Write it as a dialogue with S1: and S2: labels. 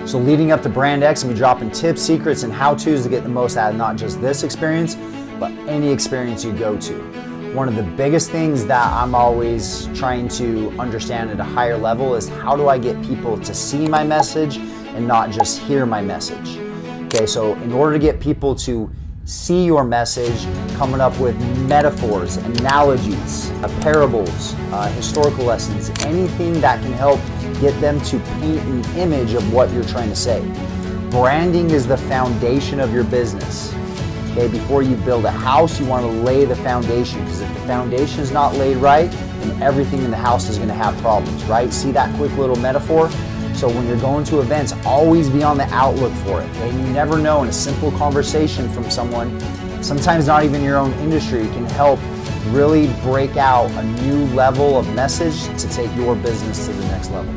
S1: So leading up to Brand X, I'll be dropping tips, secrets, and how-tos to get the most out of not just this experience, but any experience you go to. One of the biggest things that I'm always trying to understand at a higher level is how do I get people to see my message and not just hear my message. Okay, so in order to get people to see your message, coming up with metaphors, analogies, parables, historical lessons, anything that can help get them to paint an image of what you're trying to say. Branding is the foundation of your business. Okay, before you build a house, you want to lay the foundation, because if the foundation is not laid right, then everything in the house is going to have problems, right? See that quick little metaphor? So when you're going to events, always be on the outlook for it. Okay? You never know, in a simple conversation from someone, sometimes not even your own industry, can help really break out a new level of message to take your business to the next level.